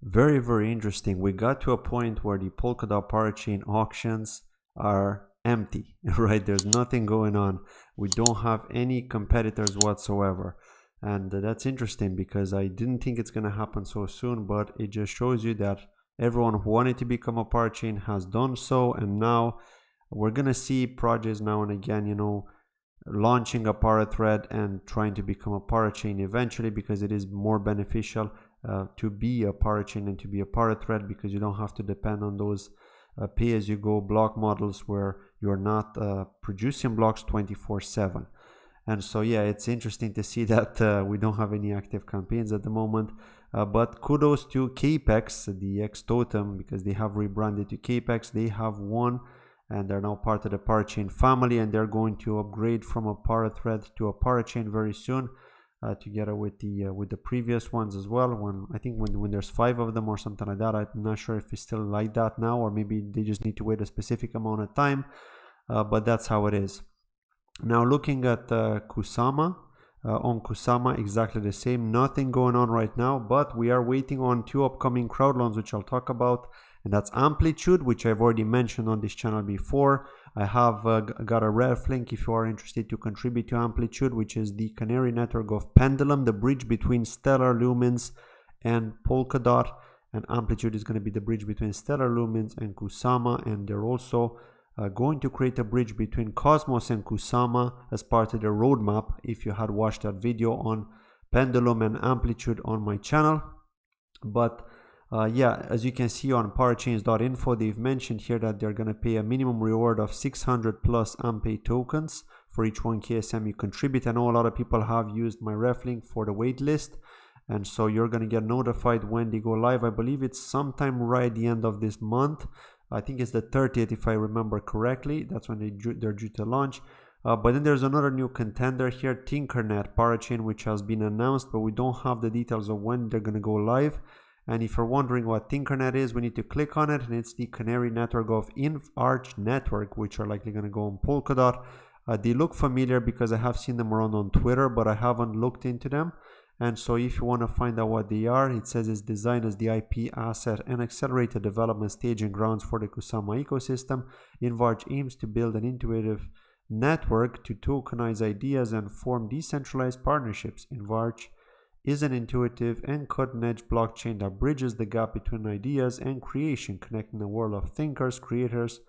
Very, very interesting. We got to a point where the Polkadot parachain auctions are empty, right? There's nothing going on. We don't have any competitors whatsoever. And that's interesting because I didn't think it's going to happen so soon, but it just shows you that everyone who wanted to become a parachain has done so. And now we're going to see projects now and again, launching a para thread and trying to become a parachain eventually, because it is more beneficial to be a parachain and to be a para thread, because you don't have to depend on those pay-as-you-go block models where you're not producing blocks 24/7. And so yeah, it's interesting to see that we don't have any active campaigns at the moment, but kudos to Capex, the ex-totem, because they have rebranded to Capex. They have won and they're now part of the parachain family, and they're going to upgrade from a para thread to a parachain very soon, together with the previous ones as well. When there's 5 of them or something like that. I'm not sure if it's still like that now, or maybe they just need to wait a specific amount of time, but that's how it is. Now looking at Kusama, on Kusama exactly the same, nothing going on right now, but we are waiting on 2 upcoming crowd loans, which I'll talk about, and that's Amplitude, which I've already mentioned on this channel before. I have got a ref link if you are interested to contribute to Amplitude, which is the canary network of Pendulum, the bridge between Stellar Lumens and Polkadot, and Amplitude is going to be the bridge between Stellar Lumens and Kusama, and they're also going to create a bridge between Cosmos and Kusama as part of the roadmap, if you had watched that video on Pendulum and Amplitude on my channel. But yeah, as you can see on parachains.info, they've mentioned here that they're going to pay a minimum reward of 600 plus Ampay tokens for each 1 KSM you contribute. I know a lot of people have used my ref link for the wait list, and so you're going to get notified when they go live. I believe it's sometime right at the end of this month. I think it's the 30th if I remember correctly. That's when they're due to launch. But then there's another new contender here, Tinkernet parachain, which has been announced, but we don't have the details of when they're going to go live. And if you're wondering what Tinkernet is, we need to click on it, and it's the canary network of InfArch network, which are likely going to go on Polkadot. They look familiar because I have seen them around on Twitter, but I haven't looked into them. And so if you want to find out what they are, it says it's designed as the IP asset and accelerated development staging grounds for the Kusama ecosystem. InfArch aims to build an intuitive network to tokenize ideas and form decentralized partnerships. InfArch is an intuitive and cutting-edge blockchain that bridges the gap between ideas and creation, connecting the world of thinkers, creators,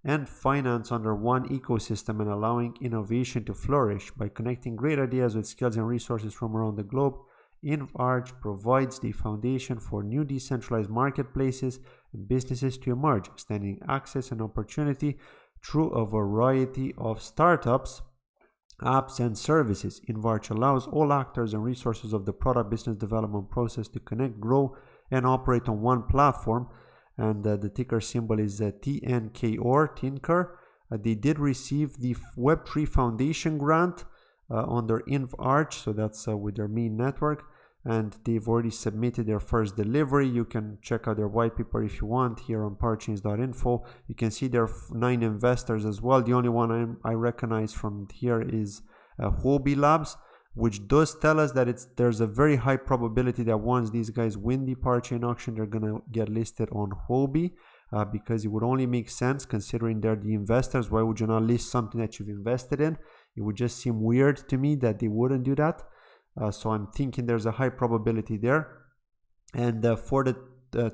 and finance under one ecosystem and allowing innovation to flourish. By connecting great ideas with skills and resources from around the globe, InfArch provides the foundation for new decentralized marketplaces and businesses to emerge, extending access and opportunity through a variety of startups, apps, and services. InfArch allows all actors and resources of the product business development process to connect, grow, and operate on one platform. And the ticker symbol is TNKOR, Tinker. They did receive the Web3 Foundation grant under InfArch, so that's with their main network, and they've already submitted their first delivery. You can check out their white paper if you want here on parachains.info. You can see there are 9 investors as well. The only one I recognize from here is Hobby Labs, which does tell us that there's a very high probability that once these guys win the parachain auction, they're going to get listed on Hobby, because it would only make sense considering they're the investors. Why would you not list something that you've invested in? It would just seem weird to me that they wouldn't do that. So I'm thinking there's a high probability there. And for the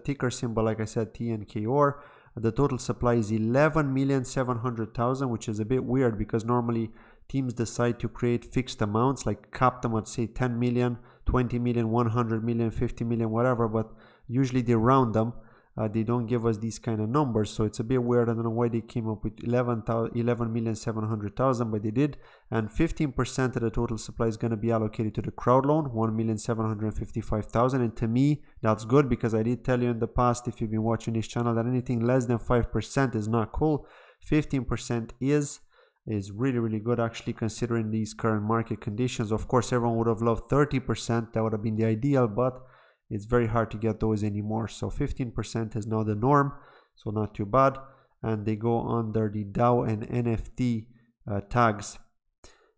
ticker symbol, like I said, TNKOR, the total supply is 11,700,000, which is a bit weird because normally teams decide to create fixed amounts, like cap them at say 10 million, 20 million, 100 million, 50 million, whatever, but usually they round them. They don't give us these kind of numbers, so it's a bit weird. I don't know why they came up with 11,700,000, but they did. And 15% of the total supply is going to be allocated to the crowd loan, 1,755,000. And to me, that's good because I did tell you in the past, if you've been watching this channel, that anything less than 5% is not cool. 15% is really, really good, actually, considering these current market conditions. Of course, everyone would have loved 30%. That would have been the ideal, but it's very hard to get those anymore. So 15% is now the norm, so not too bad. And they go under the DAO and NFT tags.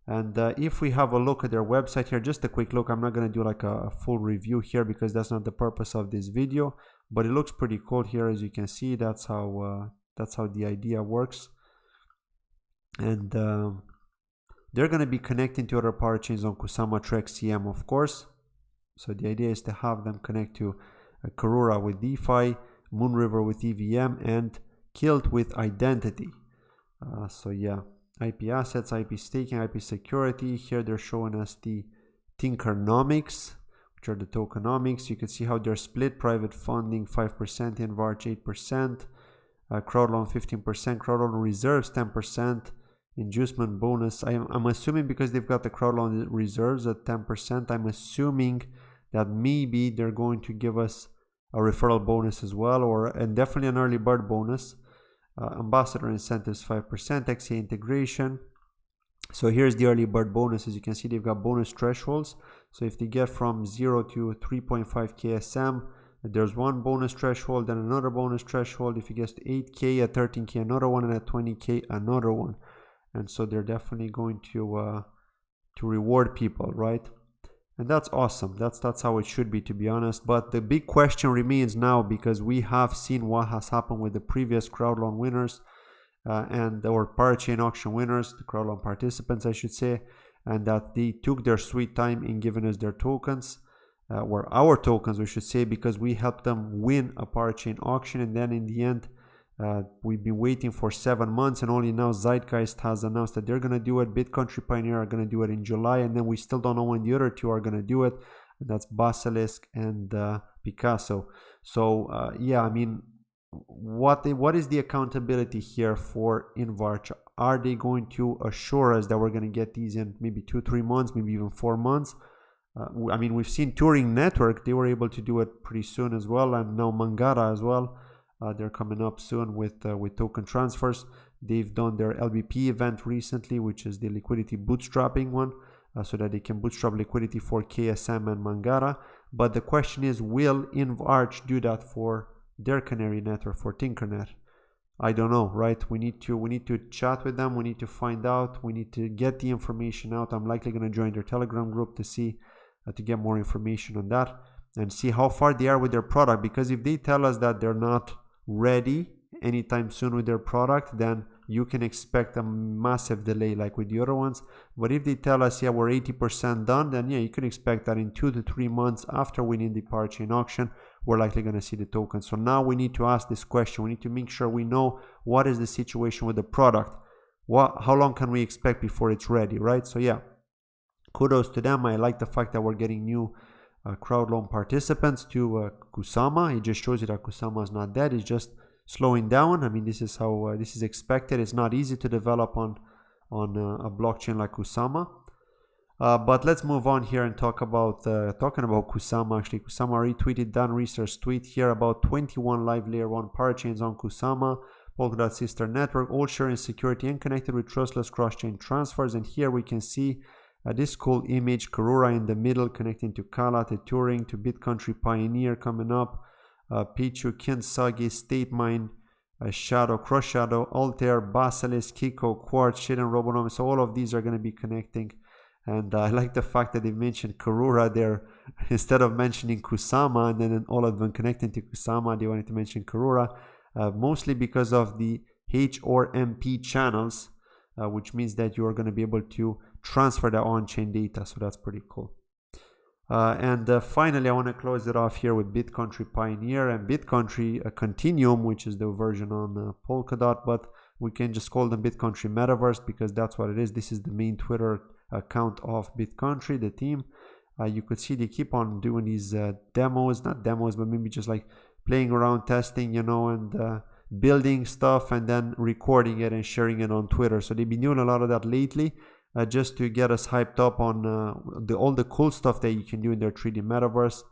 And if we have a look at their website here, just a quick look, I'm not going to do like a full review here because that's not the purpose of this video, but it looks pretty cool here. As you can see, that's how the idea works. And they're going to be connecting to other parachains on Kusama CM, of course. So the idea is to have them connect to Karura with DeFi, Moonriver with EVM, and Kilt with Identity. So yeah, IP assets, IP staking, IP security. Here they're showing us the Tinkernomics, which are the tokenomics. You can see how they're split: private funding 5%, Invarch 8%, Crowdloan 15%, Crowdloan reserves 10%, inducement bonus. I'm assuming because they've got the Crowdloan reserves at 10%, I'm assuming that maybe they're going to give us a referral bonus as well, and definitely an early bird bonus. Ambassador incentives 5%, XA integration. So here's the early bird bonus. As you can see, they've got bonus thresholds. So if they get from 0 to 3.5 KSM, there's one bonus threshold, then another bonus threshold. If it gets to 8K, at 13K, another one, and at 20K, another one. And so they're definitely going to reward people, right? And that's awesome. That's how it should be, to be honest. But the big question remains now, because we have seen what has happened with the previous Crowdloan winners or parachain auction winners, the Crowdloan participants, I should say, and that they took their sweet time in giving us their tokens, or our tokens, we should say, because we helped them win a parachain auction. And then in the end, we've been waiting for 7 months, and only now Zeitgeist has announced that they're going to do it. Bitcountry Pioneer are going to do it in July, and then we still don't know when the other two are going to do it. And that's Basilisk and Picasso. So yeah, I mean, what is the accountability here for Invarch? Are they going to assure us that we're going to get these in maybe 2-3 months, maybe even 4 months? I mean, we've seen Turing Network, they were able to do it pretty soon as well, and now Mangara as well. They're coming up soon with token transfers. They've done their LBP event recently, which is the liquidity bootstrapping one, so that they can bootstrap liquidity for KSM and Mangara. But the question is, will Invarch do that for their canary network, for Tinkernet? I don't know, right? We need to chat with them. We need to find out. We need to get the information out. I'm likely going to join their Telegram group to see to get more information on that and see how far they are with their product. Because if they tell us that they're not ready anytime soon with their product, then you can expect a massive delay like with the other ones. But if they tell us, yeah, we're 80% done, then yeah, you can expect that in 2 to 3 months after winning the parachain auction, we're likely going to see the token. So now we need to ask this question. We need to make sure we know what is the situation with the product. How long can we expect before it's ready, right? So yeah, kudos to them. I like the fact that we're getting new Crowdloan participants to Kusama. It just shows you that Kusama is not dead. It's just slowing down. I mean, this is how this is expected. It's not easy to develop on a blockchain like Kusama. But let's move on here and talk about talking about Kusama. Actually, Kusama retweeted Dan Reeser's tweet here about 21 live layer 1 parachains on Kusama, Polkadot sister network, all sharing security and connected with trustless cross-chain transfers. And here we can see this cool image, Karura in the middle connecting to Kala, to Turing, to Bitcountry Pioneer coming up, Pichu, Kintsugi, StateMine, Shadow, Cross Shadow, Altair, Basilisk, Kiko, Quartz, Shit and Robonomics. So all of these are going to be connecting. And I like the fact that they mentioned Karura there instead of mentioning Kusama, and then all of them connecting to Kusama, they wanted to mention Karura, mostly because of the H or MP channels, which means that you are going to be able to transfer the on-chain data. So that's pretty cool. And finally, I want to close it off here with Bitcountry Pioneer and Bitcountry Continuum, which is the version on Polkadot, but we can just call them Bitcountry Metaverse because that's what it is. This is the main Twitter account of Bitcountry, the team. You could see they keep on doing these demos, not demos, but maybe just like playing around, testing, you know, and building stuff and then recording it and sharing it on Twitter. So they've been doing a lot of that lately. Just to get us hyped up on all the cool stuff that you can do in their 3D metaverse.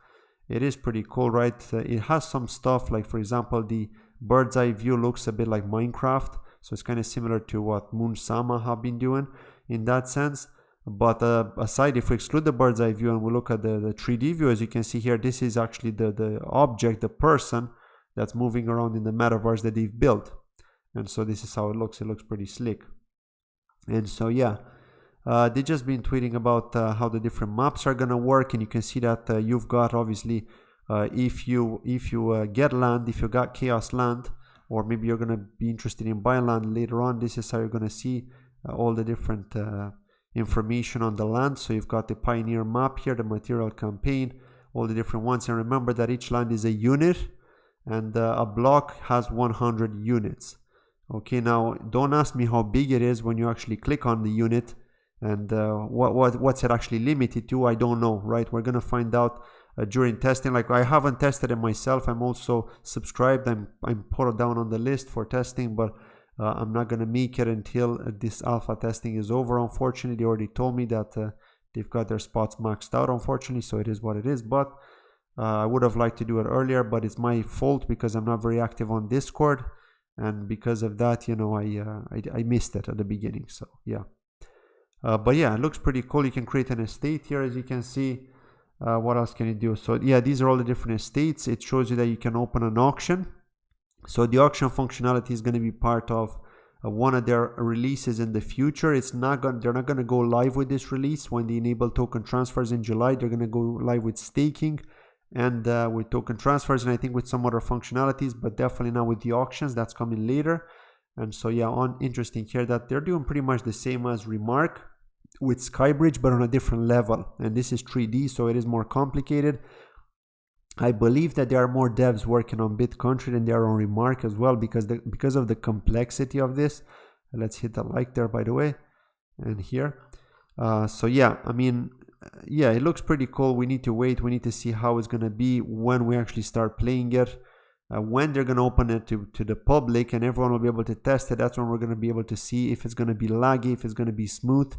It is pretty cool, right? It has some stuff like, for example, the bird's eye view looks a bit like Minecraft. So it's kind of similar to what Moonsama have been doing in that sense. But aside, if we exclude the bird's eye view and we look at the 3D view, as you can see here, this is actually the object, the person that's moving around in the metaverse that they've built. And so this is how it looks. It looks pretty slick. And so, yeah. They just been tweeting about how the different maps are gonna work, and you can see that you've got obviously if you get land, if you got chaos land, or maybe you're gonna be interested in buying land later on, this is how you're gonna see all the different information on the land. So you've got the pioneer map here, the material campaign, all the different ones, and remember that each land is a unit, and a block has 100 units. Okay, now don't ask me how big it is when you actually click on the unit, and what's it actually limited to. I don't know, right? We're gonna find out during testing. Like, I haven't tested it myself. I'm also subscribed. I'm put down on the list for testing, but I'm not gonna make it until this alpha testing is over. Unfortunately, they already told me that they've got their spots maxed out, unfortunately, so it is what it is. But I would have liked to do it earlier, but it's my fault because I'm not very active on Discord, and because of that, you know, I missed it at the beginning. So yeah, but yeah, it looks pretty cool. You can create an estate here, as you can see. What else can you do? So yeah, these are all the different estates. It shows you that you can open an auction. So the auction functionality is going to be part of one of their releases in the future. They're not going to go live with this release when they enable token transfers in July. They're going to go live with staking and with token transfers, and I think with some other functionalities, but definitely not with the auctions. That's coming later. And so yeah, interesting here that they're doing pretty much the same as Remark with Skybridge, but on a different level. And this is 3D, so it is more complicated. I believe that there are more devs working on Bitcountry than there are on Remark as well, because of the complexity of this. Let's hit the like there, by the way, and here. So yeah, I mean, yeah, it looks pretty cool. We need to wait. We need to see how it's gonna be when we actually start playing it. When they're gonna open it to the public and everyone will be able to test it, that's when we're gonna be able to see if it's gonna be laggy, if it's gonna be smooth.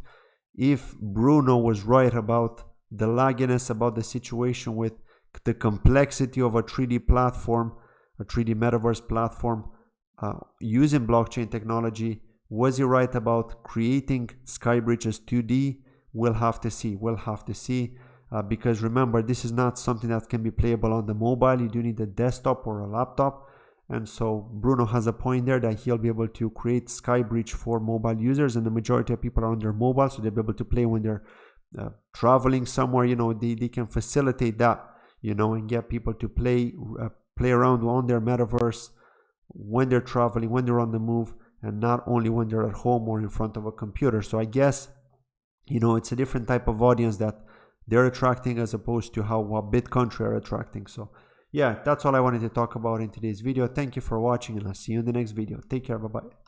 If Bruno was right about the lagginess, about the situation with the complexity of a 3D platform, a 3D metaverse platform using blockchain technology, was he right about creating Skybridge as 2D? We'll have to see. We'll have to see. Because remember, this is not something that can be playable on the mobile. You do need a desktop or a laptop. And so Bruno has a point there that he'll be able to create Skybridge for mobile users, and the majority of people are on their mobile, so they'll be able to play when they're traveling somewhere. You know, they can facilitate that, you know, and get people to play around on their metaverse when they're traveling, when they're on the move, and not only when they're at home or in front of a computer. So I guess, you know, it's a different type of audience that they're attracting as opposed to how Bitcountry are attracting. So yeah, that's all I wanted to talk about in today's video. Thank you for watching, and I'll see you in the next video. Take care. Bye-bye.